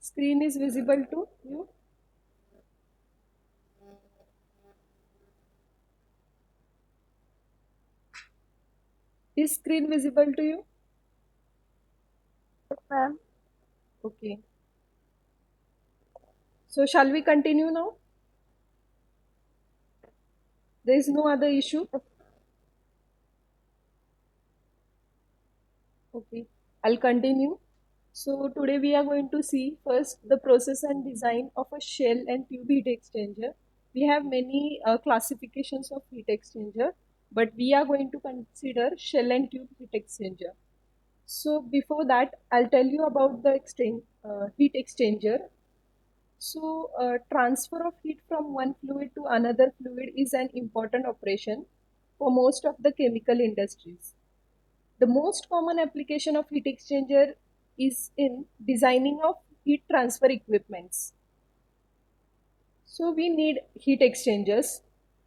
Screen is visible to you? Is screen visible to you? Yes, ma'am. Okay. So shall we continue now? There is no other issue? Okay. I'll continue. So today we are going to see first the process and design of a shell and tube heat exchanger. We have many classifications of heat exchanger, but we are going to consider shell and tube heat exchanger. So before that, I'll tell you about the heat exchanger. So transfer of heat from one fluid to another fluid is an important operation for most of the chemical industries. The most common application of heat exchanger is in designing of heat transfer equipments. So we need heat exchangers,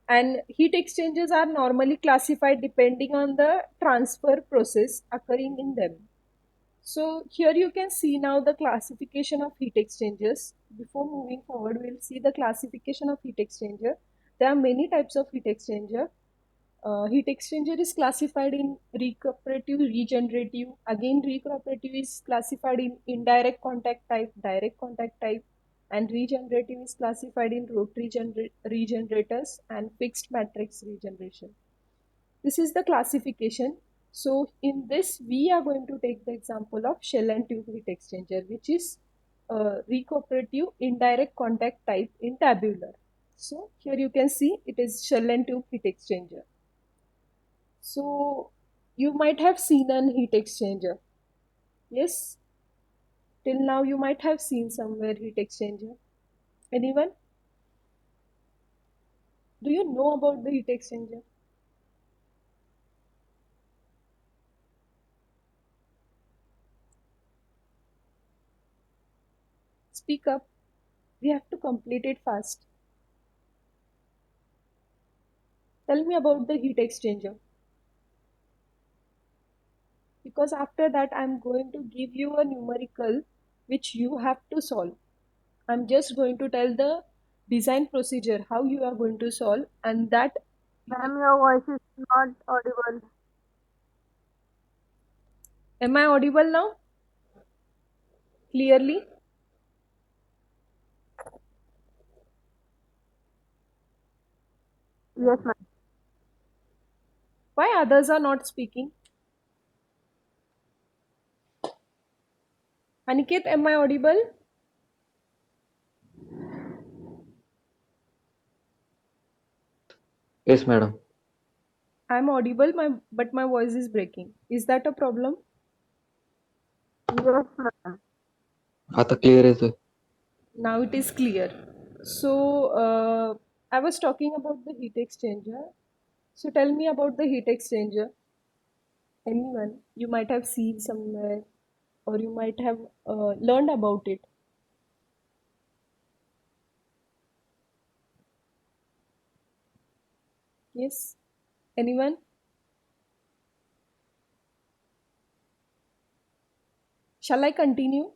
and heat exchangers are normally classified depending on the transfer process occurring in them. So here you can see now the classification of heat exchangers. Before moving forward, we'll see the classification of heat exchanger. There are many types of heat exchanger. Heat exchanger is classified in recuperative, regenerative. Again, recuperative is classified in indirect contact type, direct contact type, and regenerative is classified in rotary regenerators and fixed matrix regeneration. This is the classification. So in this, we are going to take the example of shell and tube heat exchanger, which is recuperative indirect contact type in tabular. So here you can see it is shell and tube heat exchanger. So you might have seen an heat exchanger. Yes, till now you might have seen somewhere heat exchanger. Anyone? Do you know about the heat exchanger? Speak up. We have to complete it fast. Tell me about the heat exchanger. Because after that I'm going to give you a numerical which you have to solve. I'm just going to tell the design procedure how you are going to solve, and that you have. Ma'am, your voice is not audible. Am I audible now clearly? Yes, ma'am. Why others are not speaking? Aniket, am I audible? Yes, madam. I'm audible, but my voice is breaking. Is that a problem? Yes, ma'am. आता clear येतोय. Now it is clear. So I was talking about the heat exchanger. So tell me about the heat exchanger. Anyone you might have seen somewhere, or you might have learned about it. Yes, anyone? Shall I continue?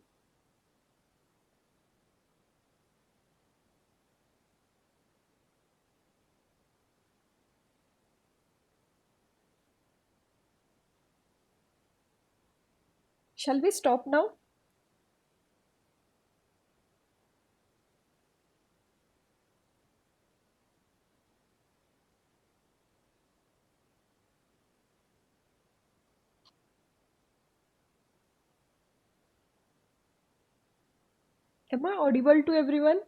Shall we stop now? Am I audible to everyone?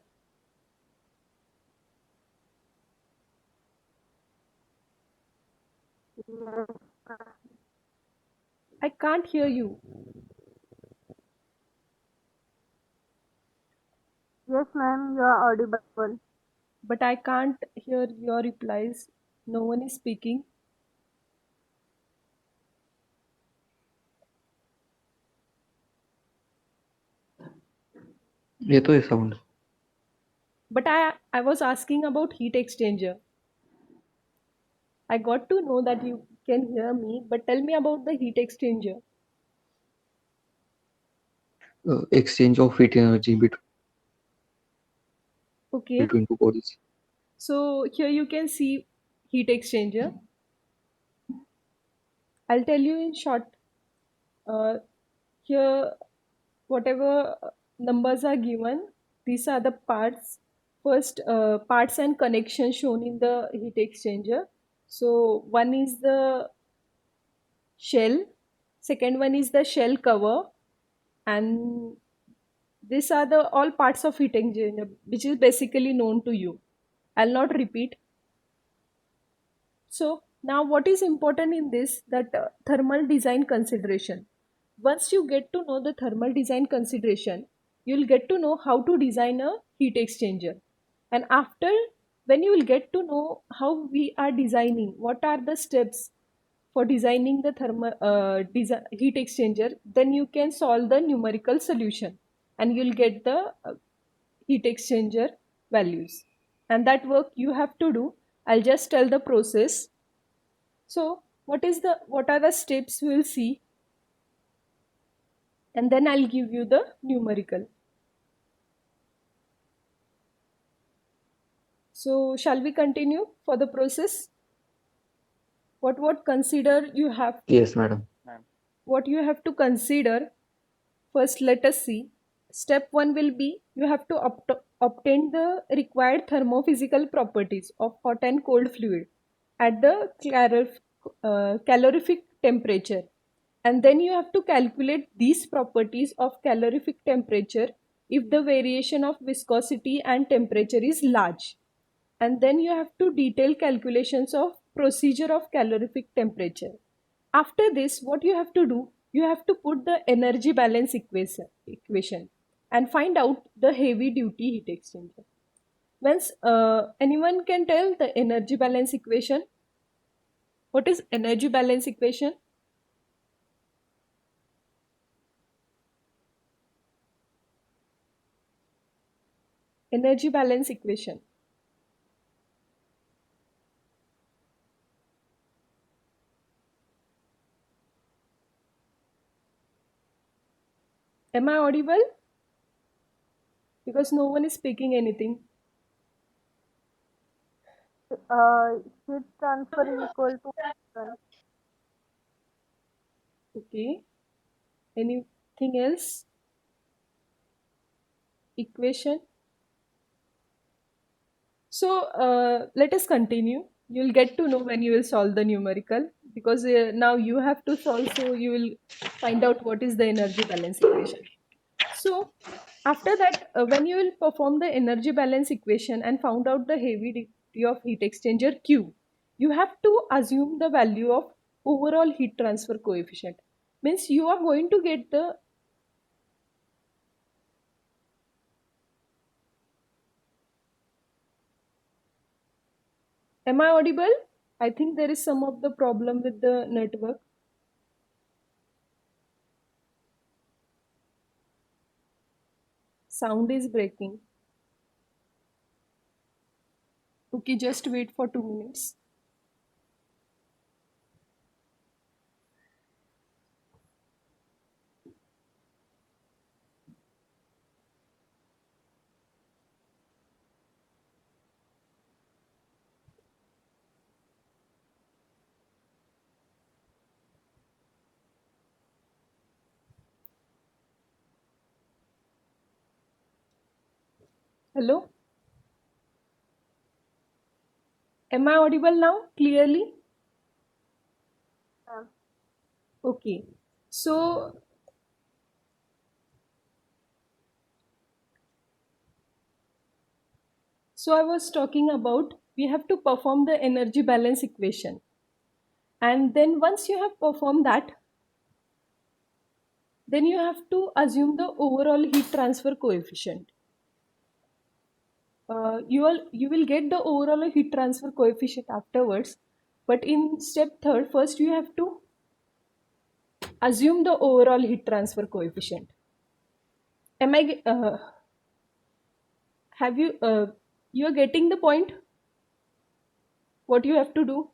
I can't hear you, Yes, ma'am, you are audible. but I can't hear your replies. No one is speaking. येतोय sound. But I was asking about heat exchanger. I got to know that you can hear me, but tell me about the heat exchanger. exchange of heat energy Okay, between two bodies. so here you can see heat exchanger. I'll tell you in short. Uh, Here, whatever numbers are given, these are the parts. First, parts and connections shown in the heat exchanger. So one is the shell, second one is the shell cover, and these are the all parts of heat exchanger, which is basically known to you. I'll not repeat. So now what is important in this, that thermal design consideration. Once you get to know the thermal design consideration, you'll get to know how to design a heat exchanger. And after, when you will get to know how we are designing, what are the steps for designing the thermal heat exchanger, then you can solve the numerical solution and you'll get the heat exchanger values. And that work you have to do. I'll just tell the process. So what are the steps we'll see, and then I'll give you the numerical. So shall we continue for the process? What consider you have, Yes, madam. what you have to consider. First, let us see. Step 1 will be you have to obtain the required thermophysical properties of hot and cold fluid at the calorific temperature. And then you have to calculate these properties of calorific temperature if the variation of viscosity and temperature is large. And then you have to detail calculations of procedure of calorific temperature. After this, what you have to do, you have to put the energy balance equation and find out the heavy duty heat exchanger. Once anyone can tell the energy balance equation? What is energy balance equation? Energy balance equation. Am I audible? Because no one is speaking anything. Heat transfer is equal to one. Okay. Anything else? Equation. So let us continue. You'll get to know when you will solve the numerical, because now you have to solve, so you will find out what is the energy balance equation. So after that, when you will perform the energy balance equation and found out the heavy duty of heat exchanger Q, you have to assume the value of overall heat transfer coefficient. Means you are going to get the, am I audible? I think there is some of the problem with the network. Sound is breaking. Okay, just wait for 2 minutes. Hello? Am I audible now clearly? Yeah. Okay. So, I was talking about we have to perform the energy balance equation. And then once you have performed that, then you have to assume the overall heat transfer coefficient. You will get the overall heat transfer coefficient afterwards, but in step third, first you have to assume the overall heat transfer coefficient. Am I have you you are getting the point? What you have to do?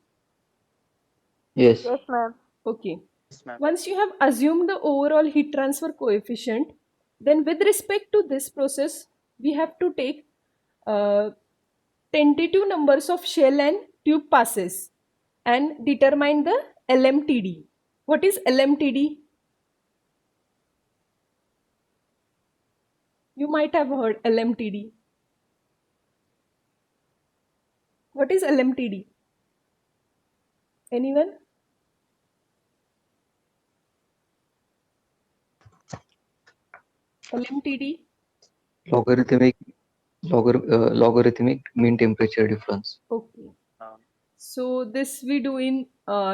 Yes. Yes, ma'am. Okay. Once you have assumed the overall heat transfer coefficient, Then with respect to this process, we have to take tentative numbers of shell and tube passes and determine the LMTD. What is LMTD? You might have heard LMTD. What is LMTD? Anyone? LMTD? Logarithmic logarithmic mean temperature difference. Okay. So this we do in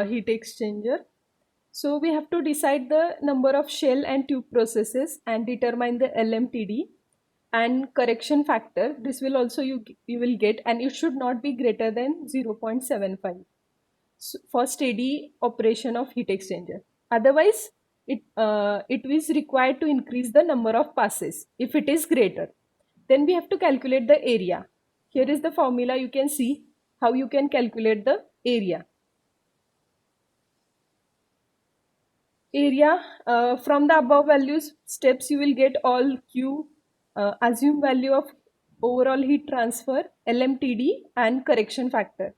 heat exchanger. So we have to decide the number of shell and tube processes and determine the LMTD and correction factor. This will also you will get, and it should not be greater than 0.75 for steady operation of heat exchanger. Otherwise, it is required to increase the number of passes if it is greater. Then we have to calculate the area. Here is the formula. You can see how you can calculate the area. From the above values steps, you will get all Q, assume value of overall heat transfer, LMTD and correction factor.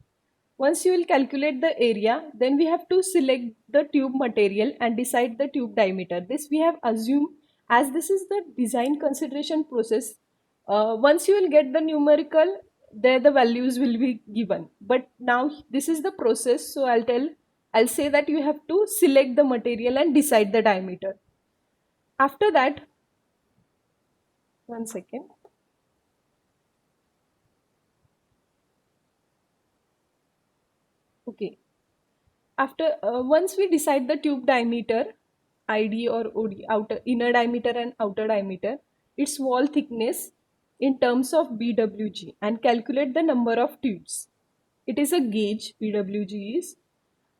Once you will calculate the area, then we have to select the tube material and decide the tube diameter. This we have assumed, as this is the design consideration process. Once you will get the numerical, there the values will be given. But now this is the process, so I'll say that you have to select the material and decide the diameter. After that, one second. Okay. After once we decide the tube diameter, ID or OD, outer inner diameter and outer diameter, its wall thickness in terms of BWG, and calculate the number of tubes. It is a gauge, BWG is,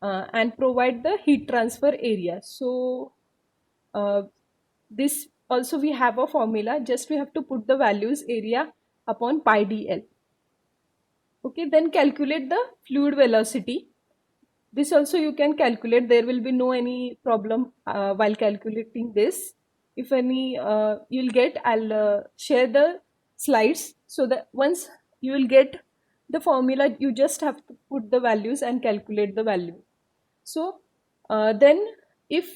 and provide the heat transfer area. So this also we have a formula, just we have to put the values area upon pi dl. Okay, then calculate the fluid velocity. This also you can calculate. There will be no any problem while calculating this. If any you'll get, I'll share the slides, so that once you will get the formula, you just have to put the values and calculate the value. So then if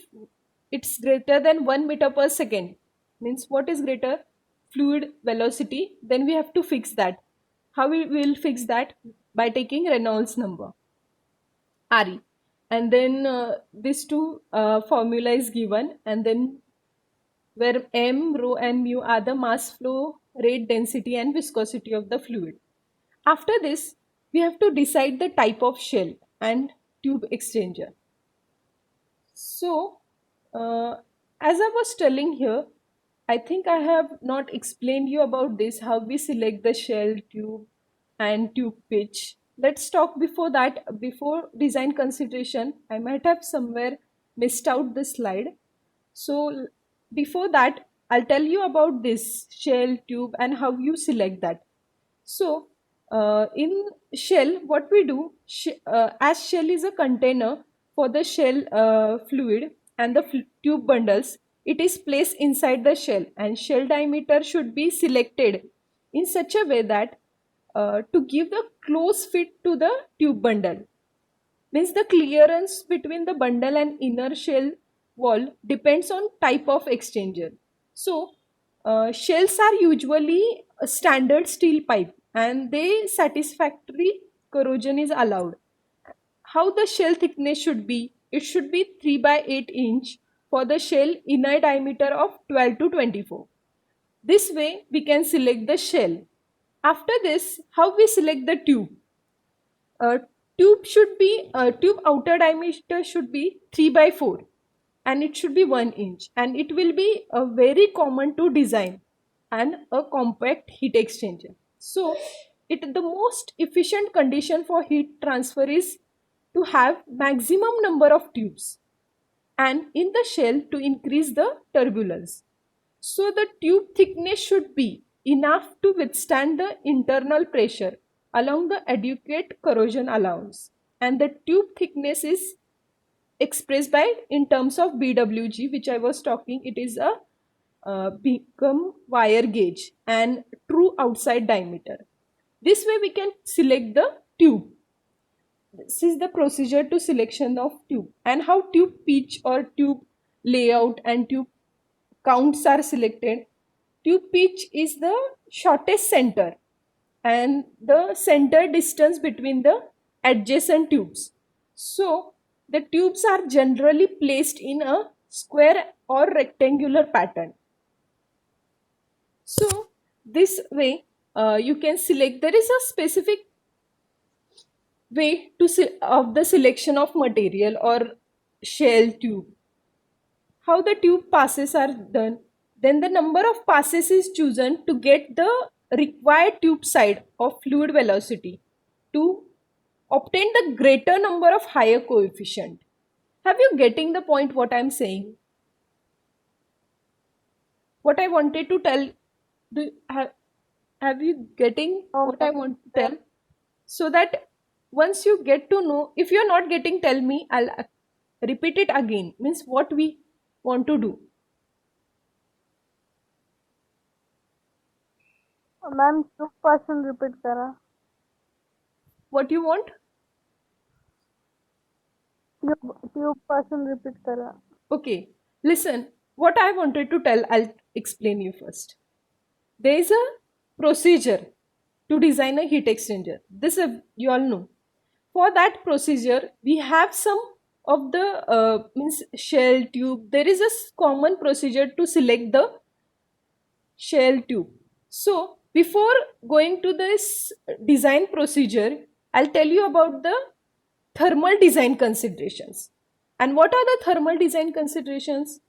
it's greater than 1 meter per second, means what is greater? Fluid velocity. Then we have to fix that. How we will fix that? By taking Reynolds number, RE, and then these two formula is given, and then where m, rho and mu are the mass flow rate, density and viscosity of the fluid. After this, we have to decide the type of shell and tube exchanger. So as I was telling here, I think I have not explained you about this, how we select the shell, tube and tube pitch. Let's talk before that, before design consideration. I might have somewhere missed out this slide. So before that, I'll tell you about this shell, tube and how you select that. So in shell, what we do, as shell is a container for the shell fluid and the tube bundles, it is placed inside the shell, and shell diameter should be selected in such a way that to give the close fit to the tube bundle. Means the clearance between the bundle and inner shell wall depends on type of exchanger. So shells are usually a standard steel pipe, and they satisfactory corrosion is allowed. How the shell thickness should be? It should be 3 by 8 inch for the shell inner diameter of 12 to 24. This way we can select the shell. After this, how we select the tube? Tube outer diameter should be 3 by 4, and it should be 1 inch, and it will be very common to design and a compact heat exchanger. So the most efficient condition for heat transfer is to have maximum number of tubes and in the shell to increase the turbulence. So the tube thickness should be enough to withstand the internal pressure along the adequate corrosion allowance, and the tube thickness is expressed by in terms of BWG, which I was talking. It is a become wire gauge and true outside diameter. This way we can select the tube. This is the procedure to selection of tube, and how tube pitch or tube layout and tube counts are selected. Tube pitch is the shortest center and the center distance between the adjacent tubes. So the tubes are generally placed in a square or rectangular pattern. So this way you can select. There is a specific way to of the selection of material or shell tube. How the tube passes are done. Then the number of passes is chosen to get the required tube side of fluid velocity to obtain the greater number of higher coefficient. Have you getting the point what I am saying? What I wanted to tell, have you getting what I want to tell? So that once you get to know, if you're not getting, tell me, I'll repeat it again. Means what we want to do. Ma'am 2% repeat करा. What you want? Tube person repeat करा. Okay, listen, what I wanted to tell, I'll explain you first. There is a procedure to design a heat exchanger. This you all know. For that procedure, we have some of the means shell tube. There is a common procedure to select the shell tube. So before going to this design procedure, I'll tell you about the thermal design considerations. And what are the thermal design considerations?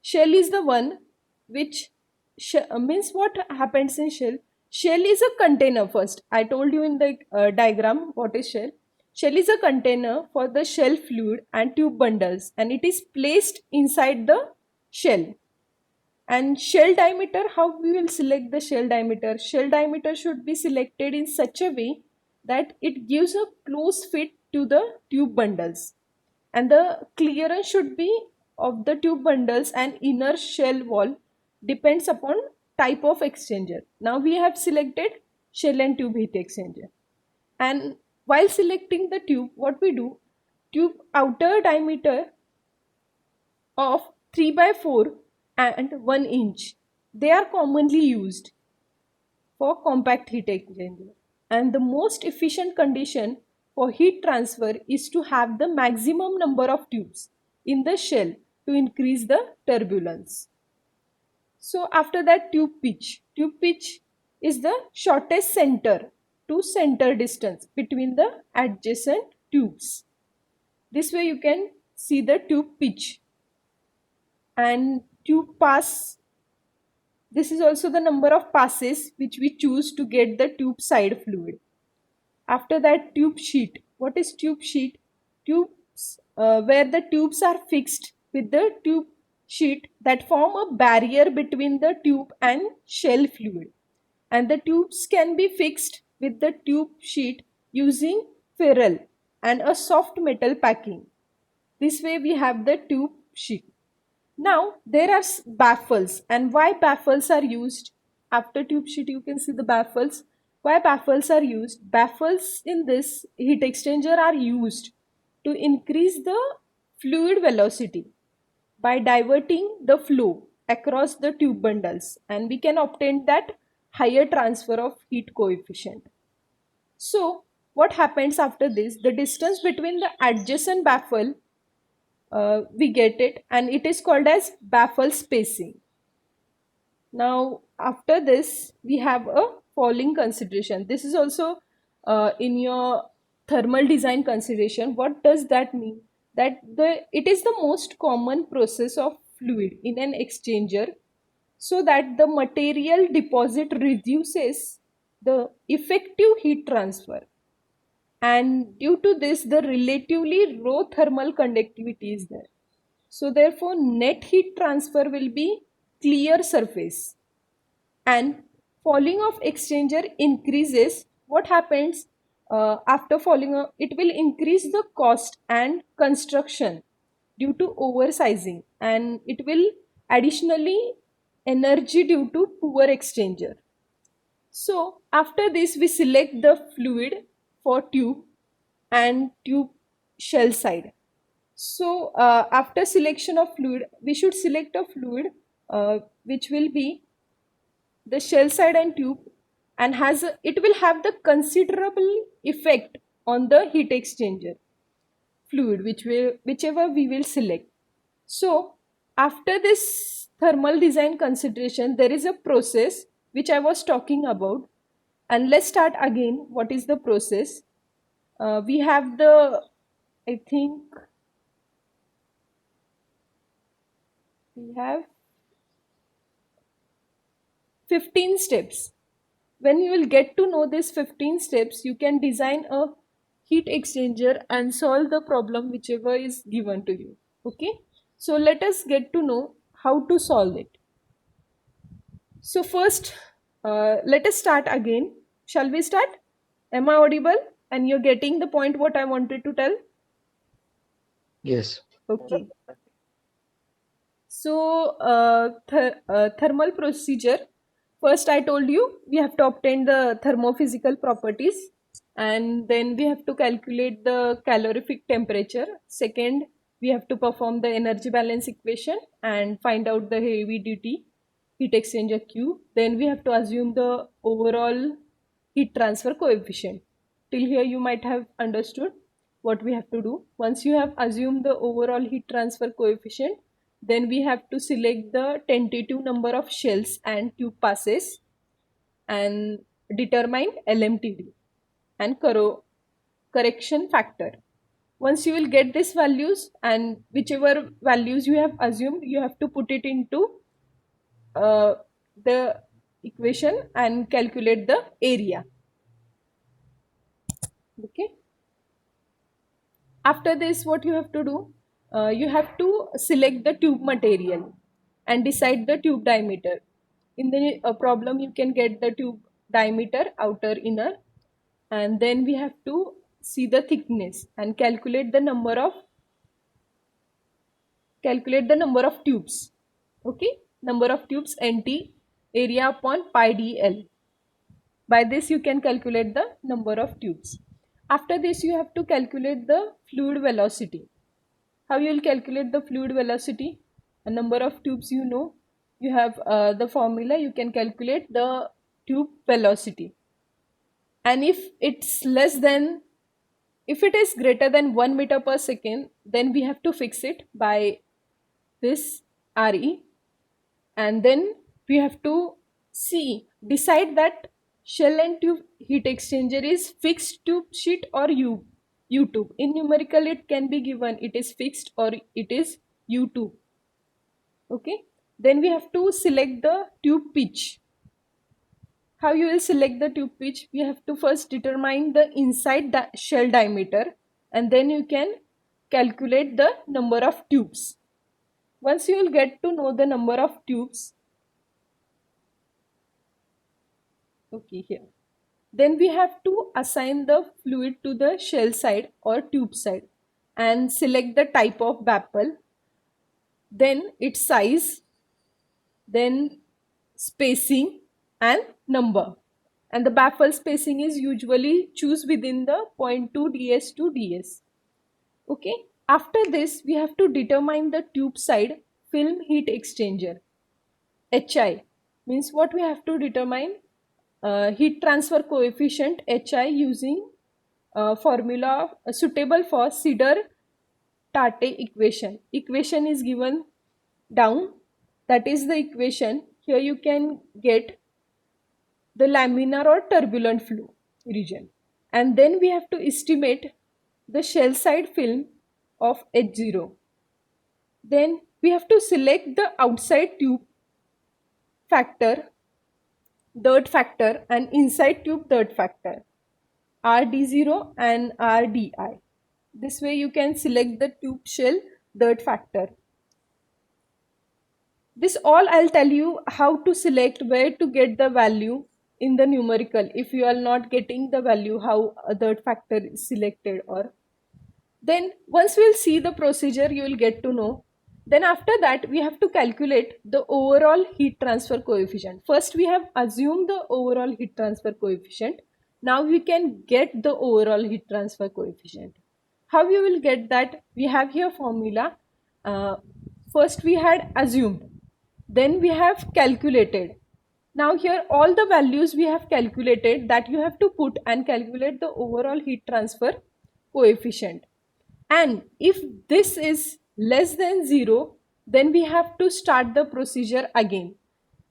Shell is the one which means what happens in shell. Shell is a container first. I told you in the diagram what is shell. Shell is a container for the shell fluid and tube bundles, and it is placed inside the shell. And shell diameter, how we will select the shell diameter? Shell diameter should be selected in such a way that it gives a close fit to the tube bundles, and the clearance should be of the tube bundles and inner shell wall depends upon type of exchanger. Now we have selected shell and tube heat exchanger, and while selecting the tube, what we do, tube outer diameter of 3/4 and 1 inch, they are commonly used for compact heat exchanger. And the most efficient condition for heat transfer is to have the maximum number of tubes in the shell to increase the turbulence. So after that, tube pitch. Tube pitch is the shortest center to center distance between the adjacent tubes. This way you can see the tube pitch. And tube pass, this is also the number of passes which we choose to get the tube side fluid. After that, tube sheet. What is tube sheet? Tubes where the tubes are fixed with the tube sheet that form a barrier between the tube and shell fluid, and the tubes can be fixed with the tube sheet using ferrule and a soft metal packing. This way we have the tube sheet. Now there are baffles, and why baffles are used? After tube sheet you can see the baffles. Why baffles are used? Baffles in this heat exchanger are used to increase the fluid velocity by diverting the flow across the tube bundles, and we can obtain that higher transfer of heat coefficient. So what happens after this? The distance between the adjacent baffle, we get it, and it is called as baffle spacing. Now after this we have a following consideration. This is also in your thermal design consideration. What does that mean? That it is the most common process of fluid in an exchanger, so that the material deposit reduces the effective heat transfer, and due to this the relatively low thermal conductivity is there. So therefore net heat transfer will be clear surface, and falling of exchanger increases. What happens after falling off? It will increase the cost and construction due to oversizing, and it will additionally energy due to poor exchanger. So after this we select the fluid for tube and tube shell side. So after selection of fluid, we should select a fluid which will be the shell side and tube, and it will have the considerable effect on the heat exchanger fluid whichever we will select. So after this thermal design consideration, there is a process which I was talking about, and let's start again. What is the process? We have the, I think we have 15 steps. When you will get to know these 15 steps, you can design a heat exchanger and solve the problem whichever is given to you. Okay, so let us get to know how to solve it. So first, let us start again. Shall we start? Am I audible and you're getting the point what I wanted to tell? Yes. Okay. So thermal procedure. First, I told you we have to obtain the thermophysical properties, and then we have to calculate the calorific temperature. Second, we have to perform the energy balance equation and find out the heavy duty heat exchanger Q. Then we have to assume the overall heat transfer coefficient. Till here, you might have understood what we have to do. Once you have assumed the overall heat transfer coefficient, then we have to select the tentative number of shells and tube passes and determine LMTD and correction factor. Once you will get these values, and whichever values you have assumed, you have to put it into the equation and calculate the area. Okay. After this, what you have to do? You have to select the tube material and decide the tube diameter. In the problem, you can get the tube diameter, outer, inner, and then we have to see the thickness and calculate the number of tubes. Okay, number of tubes NT, area upon pi dl. By this you can calculate the number of tubes. After this, you have to calculate the fluid velocity. How you will calculate the fluid velocity? A number of tubes, you know, you have the formula, you can calculate the tube velocity. And if it is greater than 1 meter per second, then we have to fix it by this RE, and then we have to decide that shell and tube heat exchanger is fixed tube sheet or U tube. In numerical it can be given it is fixed or it is U tube. Okay, then we have to select the tube pitch. How you will select the tube pitch? We have to first determine the inside shell diameter, and then you can calculate the number of tubes. Once you will get to know the number of tubes, okay, here, then we have to assign the fluid to the shell side or tube side and select the type of baffle, then its size, then spacing and number. And the baffle spacing is usually choose within the 0.2 ds to ds. Okay, after this we have to determine the tube side film heat exchanger. HI means what we have to determine? Heat transfer coefficient HI using formula suitable for Sider-Tate equation. Equation is given down, that is the equation. Here you can get the laminar or turbulent flow region, and then we have to estimate the shell side film of H0. Then we have to select the outside tube factor, dirt factor, and inside tube dirt factor, RD0 and RDI. This way you can select the tube shell dirt factor. This all I'll tell you how to select, where to get the value in the numerical. If you are not getting the value, how a dirt factor is selected, or then once we'll see the procedure, you will get to know. Then after that, we have to calculate the overall heat transfer coefficient. First, we have assumed the overall heat transfer coefficient. Now we can get the overall heat transfer coefficient. How you will get that? We have here formula. First we had assumed, then we have calculated. Now here all the values we have calculated that you have to put and calculate the overall heat transfer coefficient. And if this is less than 0, then we have to start the procedure again.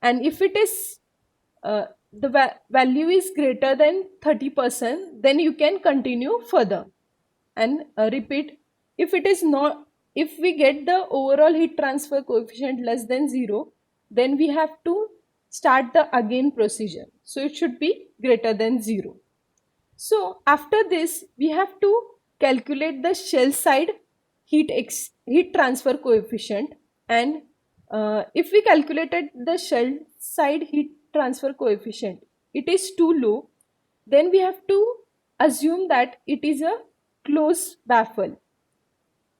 And if it is the value is greater than 30%, then you can continue further and repeat. If it is not, if we get the overall heat transfer coefficient less than 0, then we have to start the again procedure. So it should be greater than 0. So after this, we have to calculate the shell side heat transfer coefficient. And if we calculated the shell side heat transfer coefficient, it is too low, then we have to assume that it is a closed baffle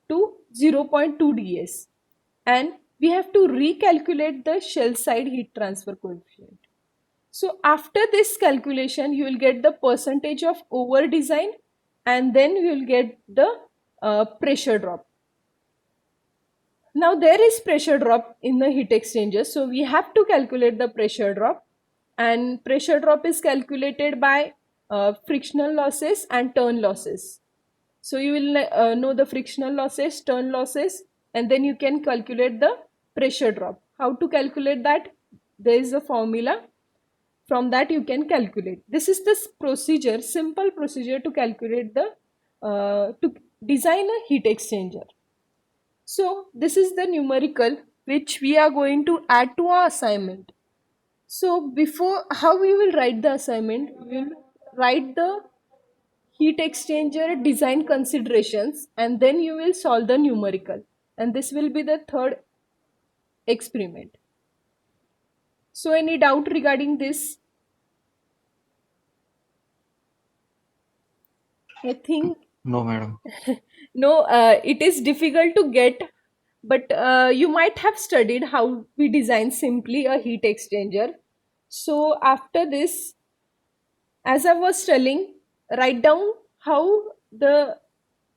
to 0.2 ds, and we have to recalculate the shell side heat transfer coefficient. So after this calculation, you will get the percentage of over design, and then you will get the pressure drop. Now there is pressure drop in the heat exchanger, so we have to calculate the pressure drop, and pressure drop is calculated by frictional losses and turn losses. So you will know the frictional losses, turn losses, and then you can calculate the pressure drop. How to calculate that? There is a formula. From that you can calculate. This is the procedure, simple procedure to calculate the to design a heat exchanger. So this is the numerical which we are going to add to our assignment. So before, how we will write the assignment? We will write the heat exchanger design considerations, and then you will solve the numerical, and this will be the third experiment. So any doubt regarding this? I think No, madam. no, it is difficult to get, but you might have studied how we design simply a heat exchanger. So after this, as I was telling, write down how the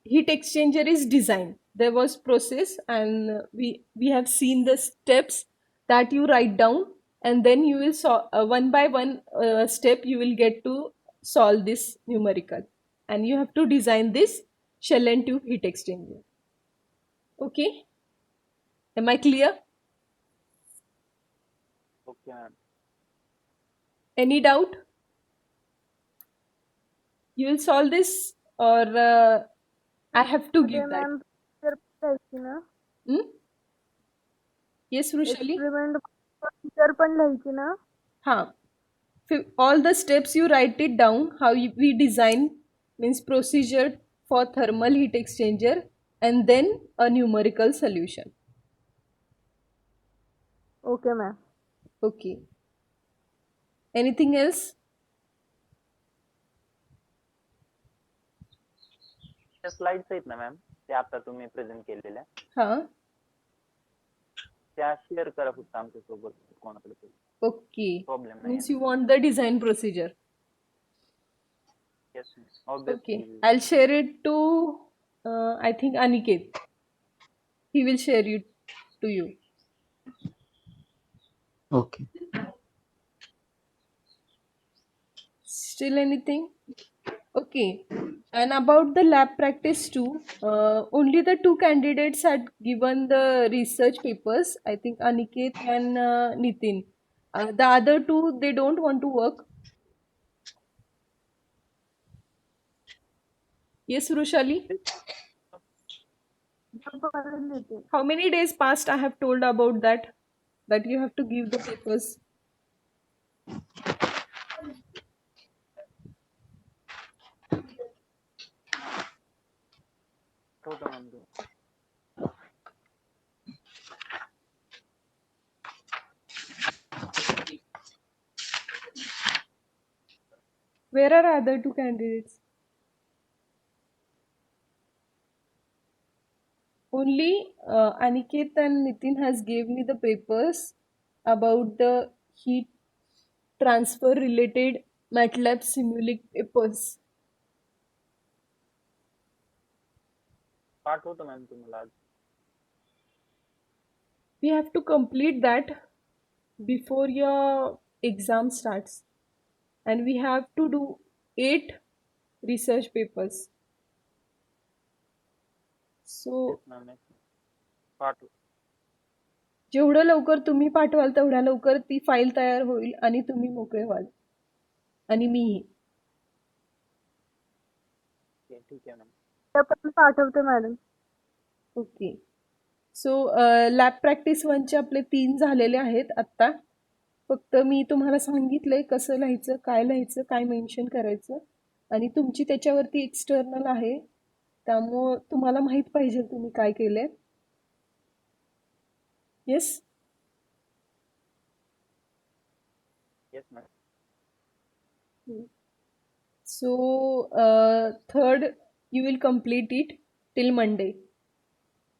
heat exchanger is designed. There was process, and we have seen the steps that you write down, and then you will solve one by one step you will get to solve this numerical, and you have to design this shell and tube heat exchanger. Okay, am I clear? Okay, ma'am. Any doubt? You will solve this, or I have to give that? Ma'am लिहायची ना Hmm? Yes, Rushali? Experiment procedure पण लिहायची ना Huh. All the steps you write it down, how we design, means procedure for thermal heat exchanger, and then a numerical solution. Okay ma'am Okay. Anything else? त्या slides आहेत ना ma'am, ते आता तुम्ही present केलेल्या Huh. त्या share करा फक्त आमच्या सोबत कोणाकडे तरी. Okay. प्रॉब्लेम नाही. Means you want the design procedure. Yes, obviously. Okay. I'll share it to I think Aniket. He will share it to you. Okay. Still anything? Okay. And about the lab practice too, only the two candidates had given the research papers. I think Aniket and Nitin. The other two, they don't want to work. Yes, Rushali? How many days past I have told about that? That you have to give the papers. होतं ma'am ते. Where are other two candidates? Only Aniket and Nitin has gave me the papers about the heat transfer related MATLAB Simulink papers. पाठवतो ma'am तुम्हाला आज. We have to complete that before your exam starts, and we have to do 8 research papers. So ma'am पाठव. जेवढं लवकर तुम्ही पाठवाल तेवढ्या लवकर ती फाईल तयार होईल आणि तुम्ही मोकळे व्हाल आणि मीही. ठीक आहे मॅम. ते पण पाठवते मॅडम. ओके. सो लॅब प्रॅक्टिस 1चे आपले 3 झालेले आहेत आत्ता. फक्त मी तुम्हाला सांगितलंय कसं लिहायचं, काय मेन्शन करायचं, आणि तुमची त्याच्यावरती एक्सटर्नल आहे, त्यामुळं तुम्हाला माहीत पाहिजे तुम्ही काय केलंय. Yes. Yes ma'am. So, third, you will complete it till Monday.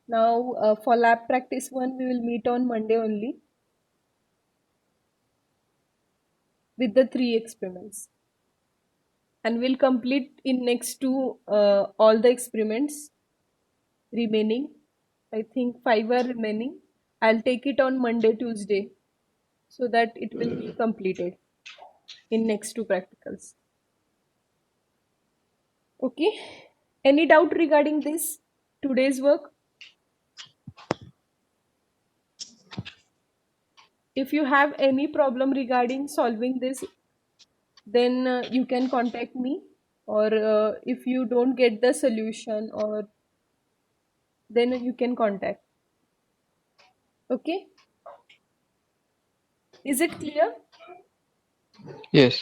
Now, for lab practice 1, we will meet on Monday only with the 3 experiments. And we'll complete in next 2 all the experiments remaining. I think 5 are remaining. I'll take it on Monday, Tuesday, so that it will be completed in next 2 practicals. Okay. Any doubt regarding this today's work? If you have any problem regarding solving this, then you can contact me, or if you don't get the solution, or then you can contact. Okay. Is it clear? Yes.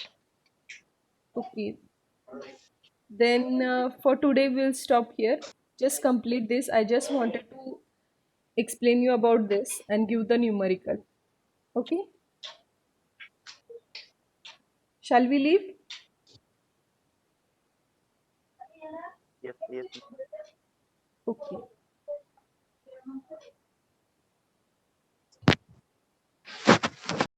Okay. Then for today we'll stop here. Just complete this. I just wanted to explain you about this and give the numerical. Okay. Shall we leave? Yes. Okay.